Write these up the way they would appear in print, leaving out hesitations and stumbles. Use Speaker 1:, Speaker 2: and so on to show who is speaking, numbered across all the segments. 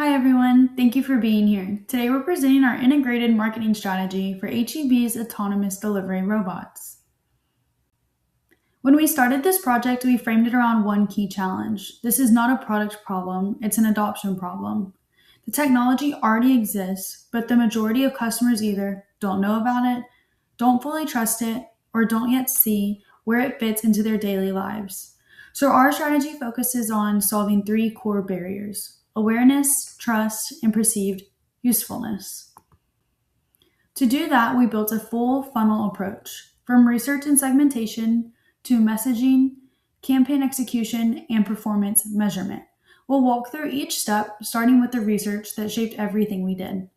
Speaker 1: Hi everyone, thank you for being here. Today we're presenting our integrated marketing strategy for HEB's autonomous delivery robots. When we started this project, we framed it around one key challenge. This is not a product problem, it's an adoption problem. The technology already exists, but the majority of customers either don't know about it, don't fully trust it, or don't yet see where it fits into their daily lives. So, our strategy focuses on solving three core barriers: awareness, trust, and perceived usefulness. To do that, we built a full funnel approach from research and segmentation to messaging, campaign execution, and performance measurement. We'll walk through each step, starting with the research that shaped everything we did.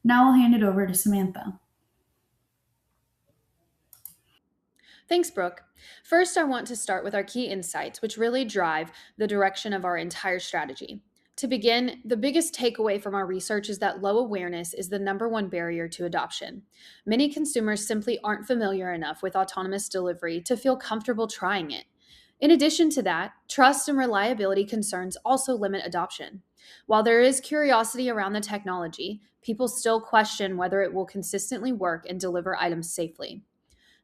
Speaker 1: Now I'll hand it over to Samantha.
Speaker 2: Thanks, Brooke. First, I want to start with our key insights, which really drive the direction of our entire strategy. To begin, the biggest takeaway from our research is that low awareness is the number one barrier to adoption. Many consumers simply aren't familiar enough with autonomous delivery to feel comfortable trying it. In addition to that, trust and reliability concerns also limit adoption. While there is curiosity around the technology, people still question whether it will consistently work and deliver items safely.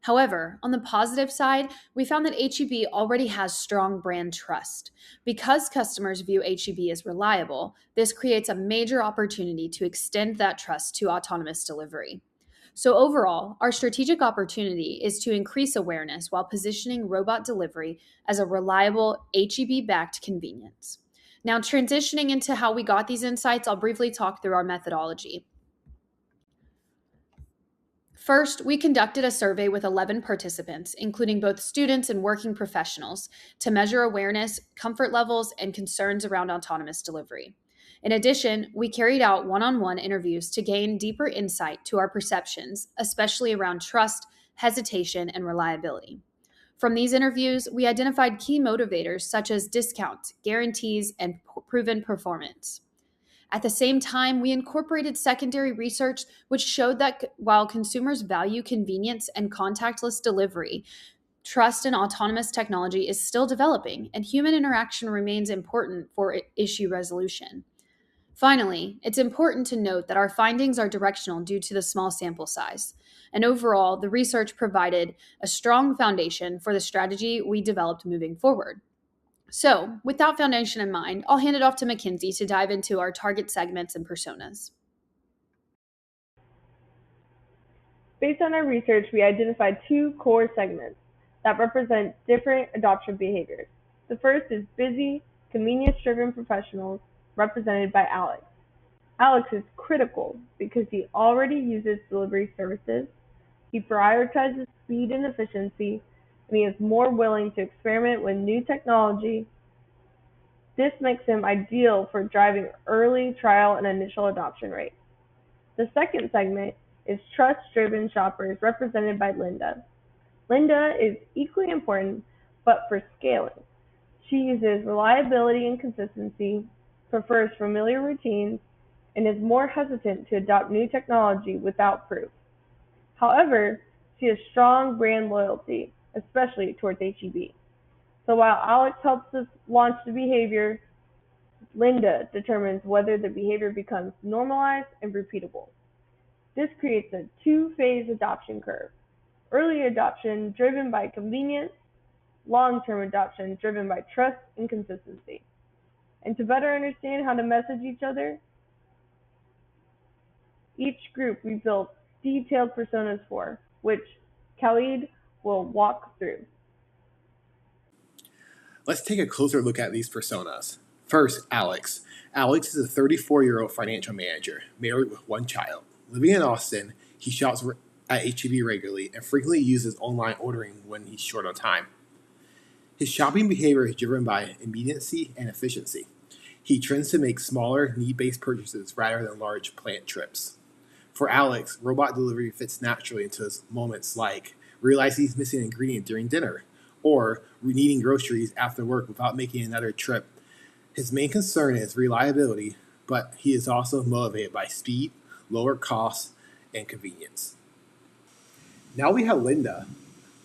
Speaker 2: However, on the positive side, we found that HEB already has strong brand trust. Because customers view HEB as reliable, this creates a major opportunity to extend that trust to autonomous delivery. So, overall, our strategic opportunity is to increase awareness while positioning robot delivery as a reliable, HEB backed convenience. Now, transitioning into how we got these insights, I'll briefly talk through our methodology. First, we conducted a survey with 11 participants, including both students and working professionals, to measure awareness, comfort levels, and concerns around autonomous delivery. In addition, we carried out one on one interviews to gain deeper insight to our perceptions, especially around trust, hesitation, and reliability. From these interviews, we identified key motivators such as discounts, guarantees, and proven performance. At the same time, we incorporated secondary research which showed that while consumers value convenience and contactless delivery, trust in autonomous technology is still developing, and human interaction remains important for issue resolution. Finally, it's important to note that our findings are directional due to the small sample size. And overall, the research provided a strong foundation for the strategy we developed moving forward. So, with that foundation in mind, I'll hand it off to Mackenzie to dive into our target segments and personas.
Speaker 3: Based on our research, we identified two core segments that represent different adoption behaviors. The first is busy, convenience-driven professionals, represented by Alex. Alex is critical because he already uses delivery services, he prioritizes speed and efficiency, and he is more willing to experiment with new technology. This makes him ideal for driving early trial and initial adoption rates. The second segment is trust-driven shoppers, represented by Linda. Linda is equally important, but for scaling. She uses reliability and consistency, prefers familiar routines, and is more hesitant to adopt new technology without proof. However, she has strong brand loyalty, especially towards HEB. So while Alex helps us launch the behavior, Linda determines whether the behavior becomes normalized and repeatable. This creates a two-phase adoption curve: early adoption driven by convenience, long-term adoption driven by trust and consistency. And to better understand how to message each group we built detailed personas for, which Khalid will walk through.
Speaker 4: Let's take a closer look at these personas. First, Alex. Alex is a 34-year-old financial manager, married with one child. Living in Austin, he shops at HEB regularly and frequently uses online ordering when he's short on time. His shopping behavior is driven by immediacy and efficiency. He tends to make smaller, need-based purchases rather than large planned trips. For Alex, robot delivery fits naturally into his moments like realizing he's missing an ingredient during dinner or needing groceries after work without making another trip. His main concern is reliability, but he is also motivated by speed, lower costs, and convenience. Now we have Linda.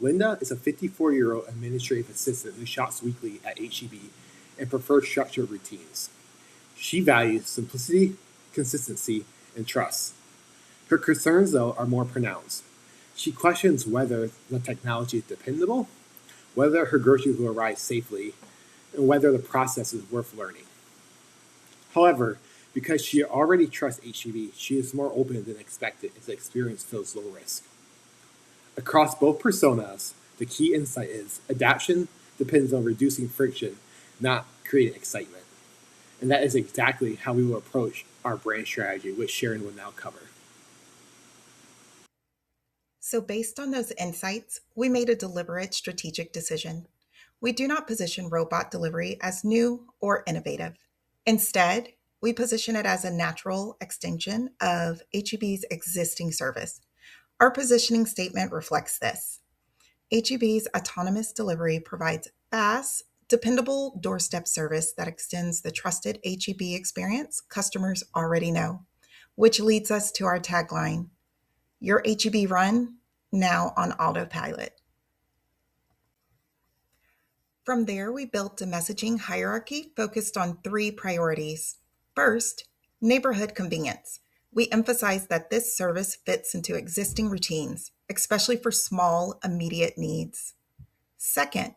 Speaker 4: Linda is a 54-year-old administrative assistant who shops weekly at HEB and prefers structured routines. She values simplicity, consistency, and trust. Her concerns, though, are more pronounced. She questions whether the technology is dependable, whether her groceries will arrive safely, and whether the process is worth learning. However, because she already trusts HEB, she is more open than expected as the experience feels low risk. Across both personas, the key insight is adaptation depends on reducing friction, not creating excitement. And that is exactly how we will approach our brand strategy, which Sharon will now cover.
Speaker 5: So, based on those insights, we made a deliberate strategic decision. We do not position robot delivery as new or innovative. Instead, we position it as a natural extension of HEB's existing service. Our positioning statement reflects this. HEB's autonomous delivery provides fast, dependable doorstep service that extends the trusted HEB experience customers already know, which leads us to our tagline, your HEB run, now on autopilot. From there, we built a messaging hierarchy focused on 3 priorities. First, neighborhood convenience. We emphasize that this service fits into existing routines, especially for small, immediate needs. Second,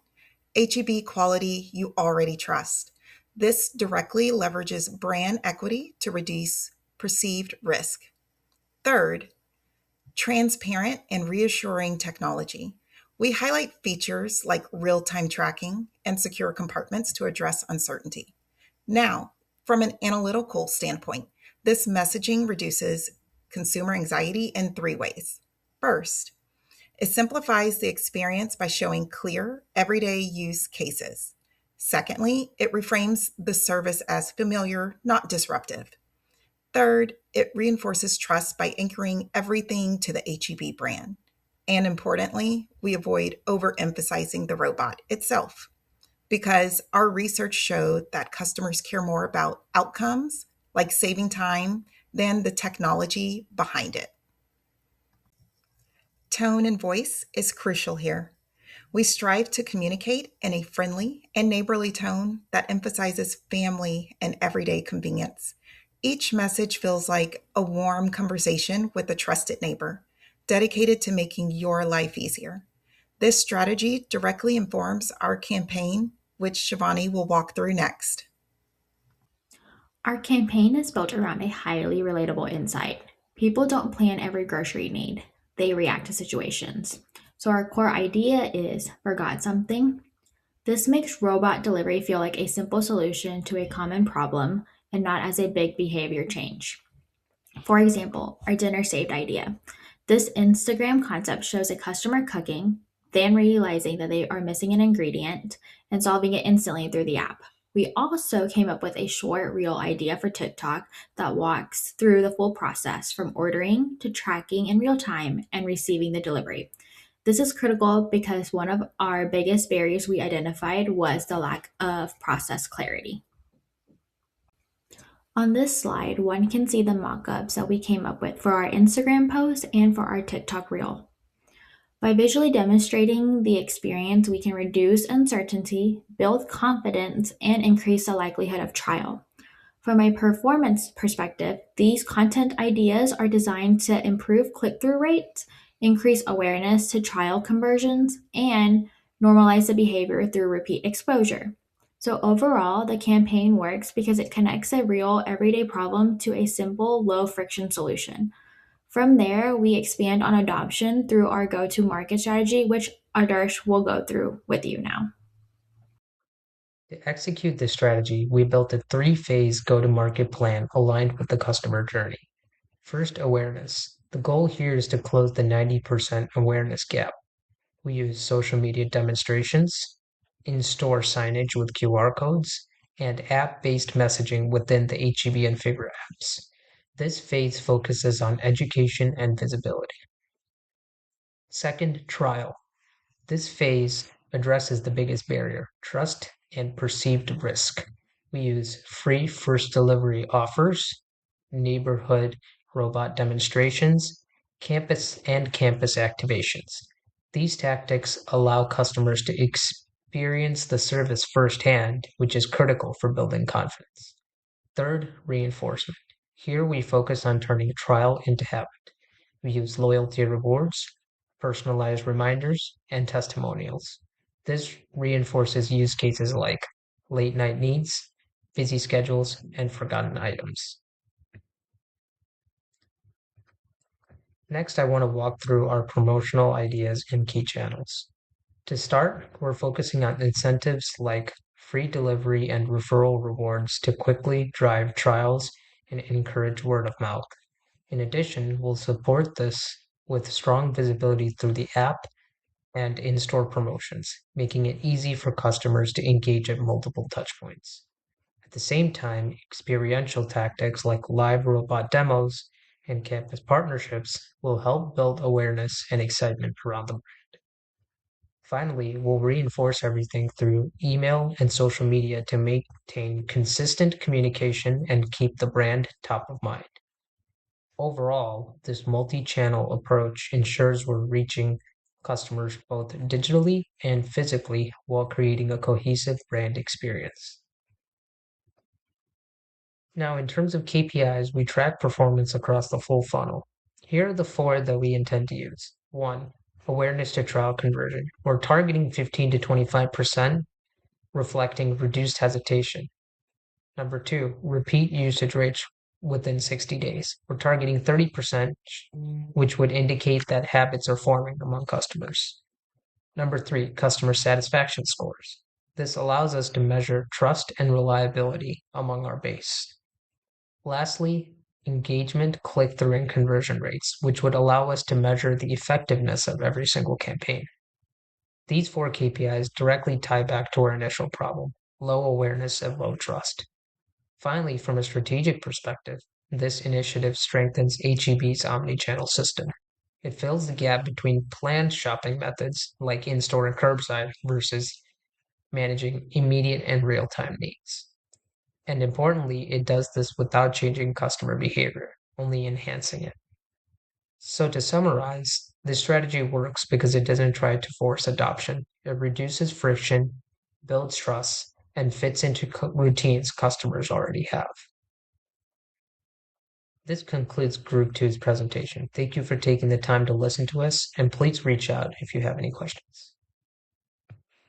Speaker 5: HEB quality you already trust. This directly leverages brand equity to reduce perceived risk. Third, transparent and reassuring technology. We highlight features like real-time tracking and secure compartments to address uncertainty. Now, from an analytical standpoint, this messaging reduces consumer anxiety in 3 ways. First, it simplifies the experience by showing clear, everyday use cases. Secondly, it reframes the service as familiar, not disruptive. Third, it reinforces trust by anchoring everything to the HEB brand. And importantly, we avoid overemphasizing the robot itself because our research showed that customers care more about outcomes like saving time than the technology behind it. Tone and voice is crucial here. We strive to communicate in a friendly and neighborly tone that emphasizes family and everyday convenience. Each message feels like a warm conversation with a trusted neighbor, dedicated to making your life easier. This strategy directly informs our campaign, which Shivani will walk through next.
Speaker 6: Our campaign is built around a highly relatable insight. People don't plan every grocery need, they react to situations. So our core idea is forgot something? This makes robot delivery feel like a simple solution to a common problem and not as a big behavior change. For example, our dinner saved idea. This Instagram concept shows a customer cooking, then realizing that they are missing an ingredient and solving it instantly through the app. We also came up with a short reel idea for TikTok that walks through the full process from ordering to tracking in real time and receiving the delivery. This is critical because one of our biggest barriers we identified was the lack of process clarity. On this slide, one can see the mock-ups that we came up with for our Instagram post and for our TikTok reel. By visually demonstrating the experience, we can reduce uncertainty, build confidence, and increase the likelihood of trial. From a performance perspective, these content ideas are designed to improve click-through rates, increase awareness to trial conversions, and normalize the behavior through repeat exposure. So overall, the campaign works because it connects a real everyday problem to a simple, low-friction solution. From there, we expand on adoption through our go-to-market strategy, which Adarsh will go through with you now.
Speaker 7: To execute this strategy, we built a 3-phase go-to-market plan aligned with the customer journey. First, awareness. The goal here is to close the 90% awareness gap. We use social media demonstrations, in-store signage with QR codes, and app-based messaging within the HEB and Figure apps. This phase focuses on education and visibility. Second, trial. This phase addresses the biggest barrier, trust and perceived risk. We use free first delivery offers, neighborhood robot demonstrations, campus activations. These tactics allow customers to experience the service firsthand, which is critical for building confidence. Third, reinforcement. Here we focus on turning trial into habit. We use loyalty rewards, personalized reminders, and testimonials. This reinforces use cases like late night needs, busy schedules, and forgotten items. Next, I want to walk through our promotional ideas and key channels. To start, we're focusing on incentives like free delivery and referral rewards to quickly drive trials and encourage word of mouth. In addition, we'll support this with strong visibility through the app and in-store promotions, making it easy for customers to engage at multiple touchpoints. At the same time, experiential tactics like live robot demos and campus partnerships will help build awareness and excitement around the brand. Finally, we'll reinforce everything through email and social media to maintain consistent communication and keep the brand top of mind. Overall, this multi-channel approach ensures we're reaching customers both digitally and physically while creating a cohesive brand experience. Now, in terms of KPIs, we track performance across the full funnel. Here are the 4 that we intend to use. 1. Awareness to trial conversion. We're targeting 15 to 25%, reflecting reduced hesitation. Number 2, repeat usage rates within 60 days. We're targeting 30%, which would indicate that habits are forming among customers. Number 3, customer satisfaction scores. This allows us to measure trust and reliability among our base. Lastly, engagement, click-through, and conversion rates, which would allow us to measure the effectiveness of every single campaign. These 4 KPIs directly tie back to our initial problem: low awareness and low trust. Finally, from a strategic perspective, this initiative strengthens HEB's omnichannel system. It fills the gap between planned shopping methods like in-store and curbside versus managing immediate and real-time needs. And importantly, it does this without changing customer behavior, only enhancing it. So to summarize, this strategy works because it doesn't try to force adoption. It reduces friction, builds trust, and fits into routines customers already have. This concludes Group 2's presentation. Thank you for taking the time to listen to us, and please reach out if you have any questions.